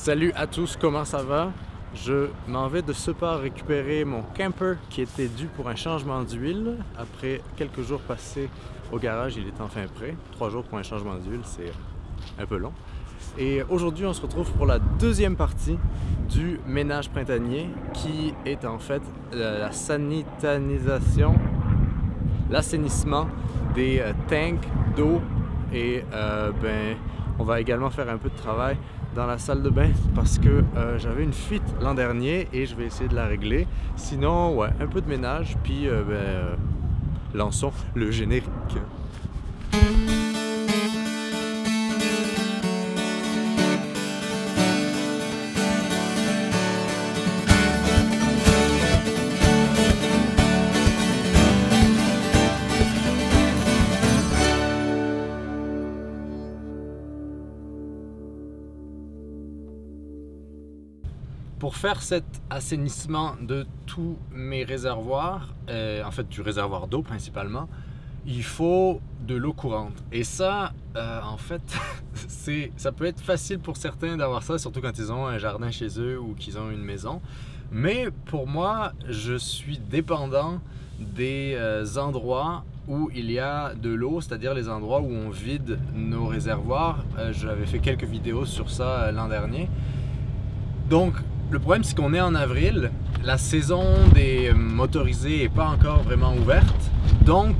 Salut à tous, comment ça va? Je m'en vais de ce pas récupérer mon camper qui était dû pour un changement d'huile. Après quelques jours passés au garage, il est enfin prêt. 3 jours pour un changement d'huile, c'est un peu long. Et aujourd'hui, on se retrouve pour la deuxième partie du ménage printanier qui est en fait la sanitanisation, l'assainissement des tanks d'eau et on va également faire un peu de travail dans la salle de bain parce que j'avais une fuite l'an dernier et je vais essayer de la régler. Sinon, ouais, un peu de ménage, puis lançons le générique. Pour faire cet assainissement de tous mes réservoirs, en fait du réservoir d'eau principalement, il faut de l'eau courante. Et ça, en fait, ça peut être facile pour certains d'avoir ça, surtout quand ils ont un jardin chez eux ou qu'ils ont une maison. Mais pour moi, je suis dépendant des endroits où il y a de l'eau, c'est-à-dire les endroits où on vide nos réservoirs. J'avais fait quelques vidéos sur ça l'an dernier. Donc, le problème, c'est qu'on est en avril, la saison des motorisés n'est pas encore vraiment ouverte. Donc,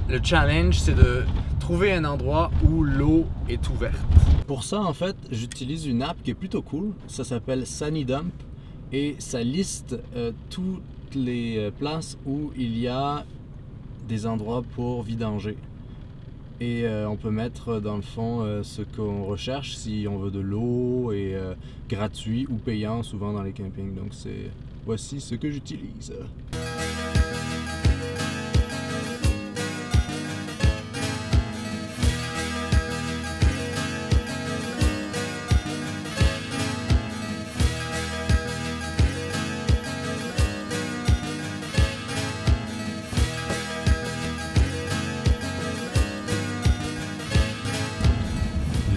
le challenge, c'est de trouver un endroit où l'eau est ouverte. Pour ça, en fait, j'utilise une app qui est plutôt cool. Ça s'appelle SaniDump et ça liste toutes les places où il y a des endroits pour vidanger. Et on peut mettre dans le fond ce qu'on recherche, si on veut de l'eau et gratuit ou payant souvent dans les campings. Donc voici ce que j'utilise.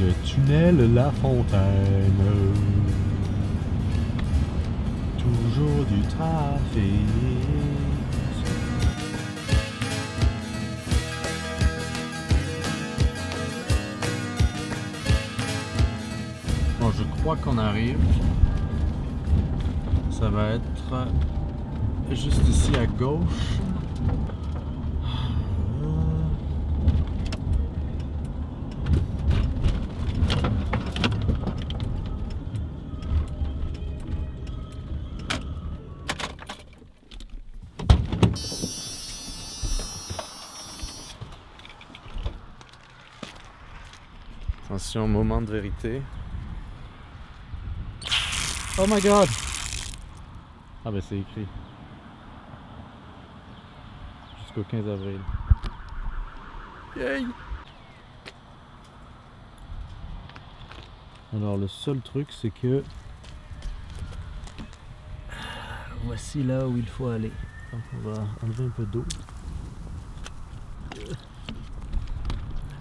Le tunnel La Fontaine, toujours du trafic. Bon, je crois qu'on arrive. Ça va être juste ici à gauche. Attention, moment de vérité. Oh my god! Ah ben c'est écrit. Jusqu'au 15 avril. Yay! Alors le seul truc c'est que voici là où il faut aller. Donc on va enlever un peu d'eau.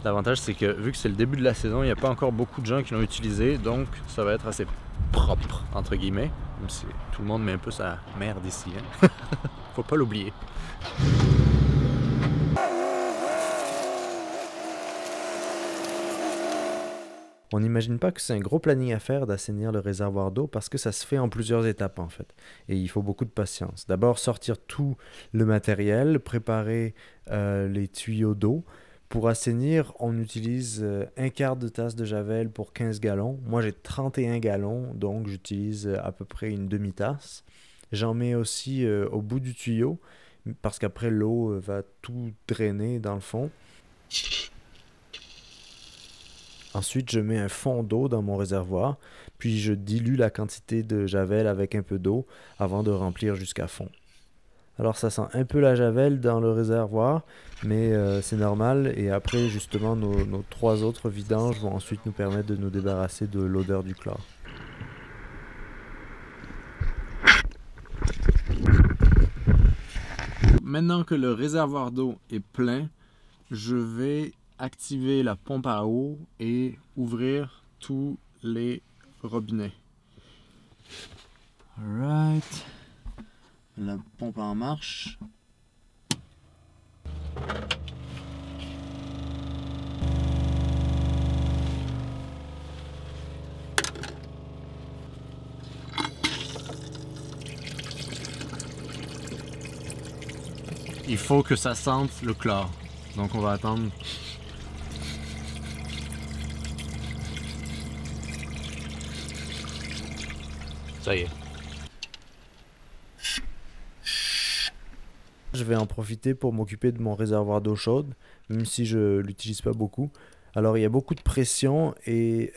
L'avantage c'est que vu que c'est le début de la saison, il n'y a pas encore beaucoup de gens qui l'ont utilisé, donc ça va être assez propre entre guillemets, même si tout le monde met un peu sa merde ici, hein? Faut pas l'oublier. On n'imagine pas que c'est un gros planning à faire d'assainir le réservoir d'eau parce que ça se fait en plusieurs étapes en fait. Et il faut beaucoup de patience. D'abord sortir tout le matériel, préparer les tuyaux d'eau. Pour assainir, on utilise un quart de tasse de javel pour 15 gallons. Moi, j'ai 31 gallons, donc j'utilise à peu près une demi-tasse. J'en mets aussi au bout du tuyau, parce qu'après, l'eau va tout drainer dans le fond. Ensuite, je mets un fond d'eau dans mon réservoir, puis je dilue la quantité de javel avec un peu d'eau avant de remplir jusqu'à fond. Alors ça sent un peu la javel dans le réservoir, mais c'est normal. Et après, justement, nos 3 autres vidanges vont ensuite nous permettre de nous débarrasser de l'odeur du chlore. Maintenant que le réservoir d'eau est plein, je vais activer la pompe à eau et ouvrir tous les robinet. Alright. La pompe en marche. Il faut que ça sente le chlore. Donc on va attendre. Ça y est. Je vais en profiter pour m'occuper de mon réservoir d'eau chaude, même si je l'utilise pas beaucoup. Alors il y a beaucoup de pression et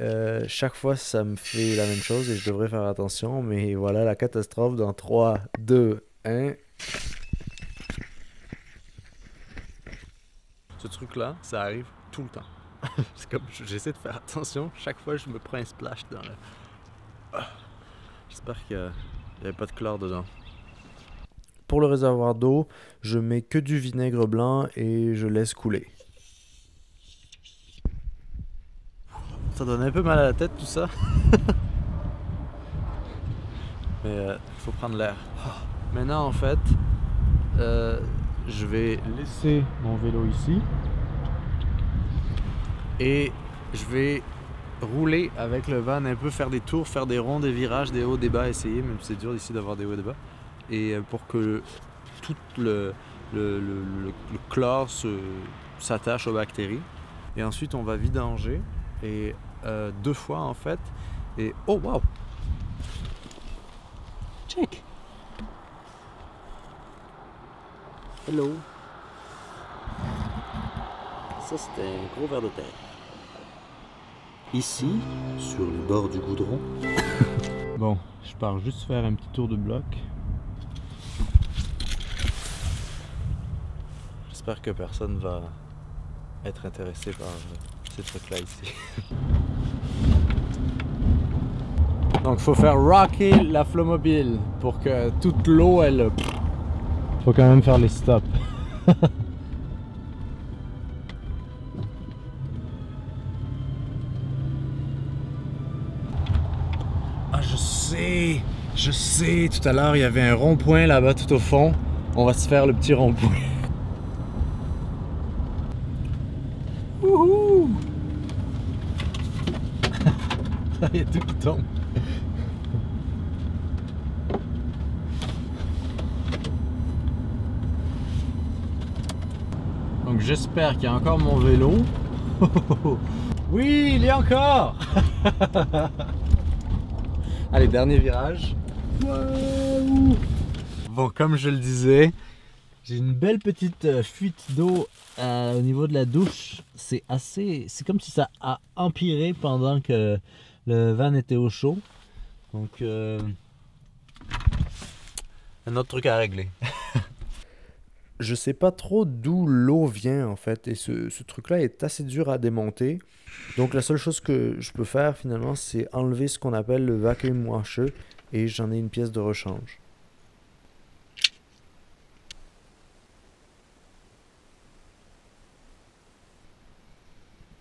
chaque fois ça me fait la même chose et je devrais faire attention. Mais voilà la catastrophe dans 3, 2, 1. Ce truc là, ça arrive tout le temps. C'est comme j'essaie de faire attention, chaque fois je me prends un splash dans le... J'espère qu'il n'y avait pas de chlore dedans. Pour le réservoir d'eau, je mets que du vinaigre blanc et je laisse couler. Ça donne un peu mal à la tête tout ça. Mais il faut prendre l'air. Maintenant en fait, je vais Laisser mon vélo ici. et je vais rouler avec le van un peu, faire des tours, faire des ronds, des virages, des hauts, des bas, essayer, même si c'est dur ici d'avoir des hauts et des bas. Et pour que tout le chlore s'attache aux bactéries. Et ensuite on va vidanger, et 2 fois en fait. Et oh wow! Check! Hello! Ça c'était un gros ver de terre. Ici, sur le bord du goudron. Bon, je pars juste faire un petit tour de bloc. J'espère que personne va être intéressé par ces trucs-là ici. Donc faut faire rocker la Flowmobile pour que toute l'eau elle... Faut quand même faire les stops. Ah je sais, tout à l'heure il y avait un rond-point là-bas tout au fond. On va se faire le petit rond-point. Wouhou! Il y a tout qui tombe. Donc j'espère qu'il y a encore mon vélo. Oui, il y a encore. Allez, dernier virage. Wow. Bon, comme je le disais, j'ai une belle petite fuite d'eau au niveau de la douche. C'est comme si ça a empiré pendant que le van était au chaud. Donc, un autre truc à régler. Je sais pas trop d'où l'eau vient en fait, et ce truc-là est assez dur à démonter. Donc la seule chose que je peux faire finalement, c'est enlever ce qu'on appelle le vacuum washer, et j'en ai une pièce de rechange.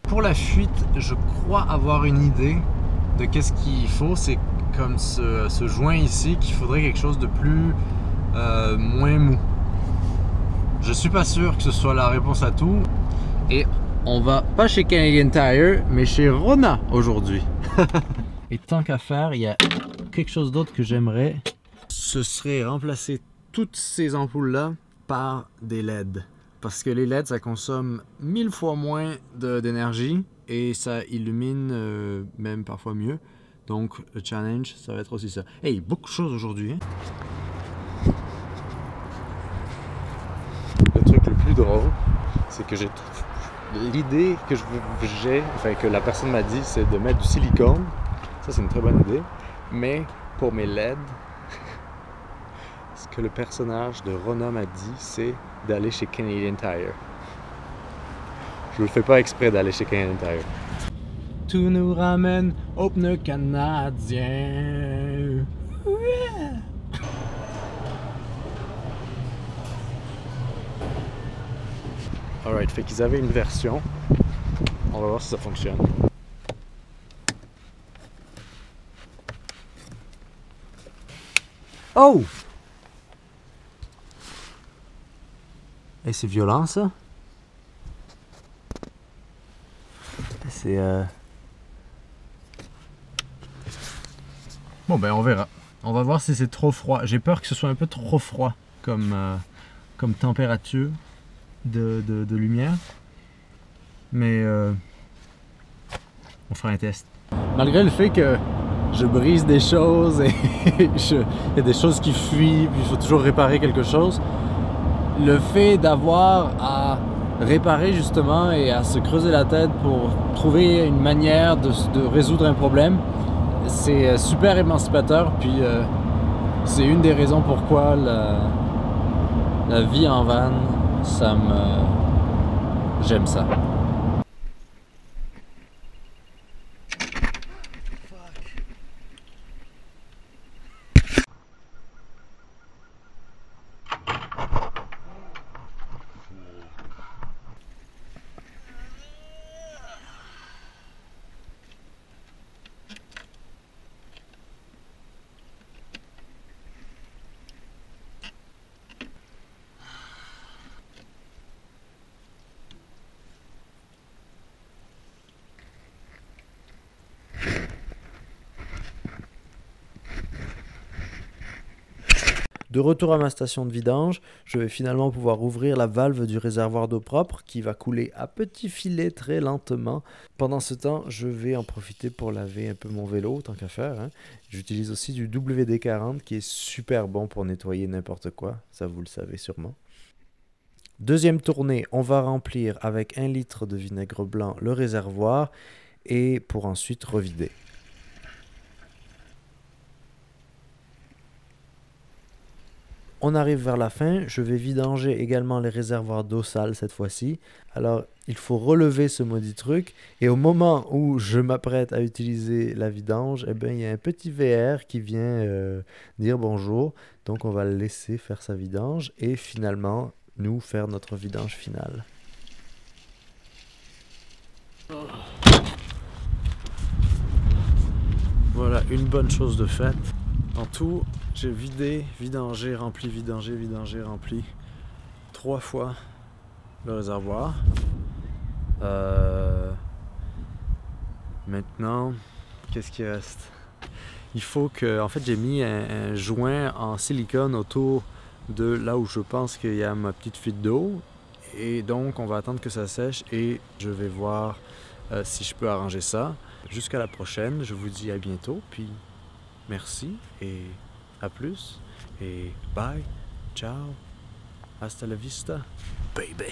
Pour la fuite, je crois avoir une idée de qu'est-ce qu'il faut. C'est comme ce joint ici qu'il faudrait quelque chose de plus moins mou. Je suis pas sûr que ce soit la réponse à tout. Et on va pas chez Canadian Tire, mais chez Rona aujourd'hui. Et tant qu'à faire, il y a quelque chose d'autre que j'aimerais. Ce serait remplacer toutes ces ampoules-là par des LED. Parce que les LED, ça consomme 1000 fois moins d'énergie et ça illumine même parfois mieux. Donc le challenge, ça va être aussi ça. Hey, beaucoup de choses aujourd'hui. Hein? Le truc le plus drôle, c'est que l'idée que que la personne m'a dit, c'est de mettre du silicone. Ça, c'est une très bonne idée. Mais pour mes LED, ce que le personnage de Rona m'a dit, c'est d'aller chez Canadian Tire. Je le fais pas exprès d'aller chez Canadian Tire. Tout nous ramène au pneu canadien. Yeah. Alright, fait qu'ils avaient une version. On va voir si ça fonctionne. Oh! Et c'est violent ça. C'est Bon ben on verra. On va voir si c'est trop froid. J'ai peur que ce soit un peu trop froid comme température de lumière. Mais on fera un test. Malgré le fait que je brise des choses et il y a des choses qui fuient, puis il faut toujours réparer quelque chose. Le fait d'avoir à réparer justement et à se creuser la tête pour trouver une manière de résoudre un problème, c'est super émancipateur. Puis c'est une des raisons pourquoi la vie en van, j'aime ça. De retour à ma station de vidange, je vais finalement pouvoir ouvrir la valve du réservoir d'eau propre qui va couler à petits filets très lentement. Pendant ce temps, je vais en profiter pour laver un peu mon vélo, tant qu'à faire, hein. J'utilise aussi du WD-40 qui est super bon pour nettoyer n'importe quoi, ça vous le savez sûrement. Deuxième tournée, on va remplir avec 1 litre de vinaigre blanc le réservoir et pour ensuite revider. On arrive vers la fin, je vais vidanger également les réservoirs d'eau sale cette fois-ci. Alors, il faut relever ce maudit truc et au moment où je m'apprête à utiliser la vidange, eh bien, il y a un petit VR qui vient dire bonjour. Donc, on va le laisser faire sa vidange et finalement, nous faire notre vidange finale. Voilà, une bonne chose de faite. En tout, j'ai vidé, vidangé, rempli, vidangé, vidangé, rempli 3 fois le réservoir. Maintenant, qu'est-ce qui reste? Il faut que... En fait, j'ai mis un joint en silicone autour de là où je pense qu'il y a ma petite fuite d'eau. Et donc, on va attendre que ça sèche et je vais voir si je peux arranger ça. Jusqu'à la prochaine, je vous dis à bientôt, puis merci et à plus et bye, ciao, hasta la vista, baby.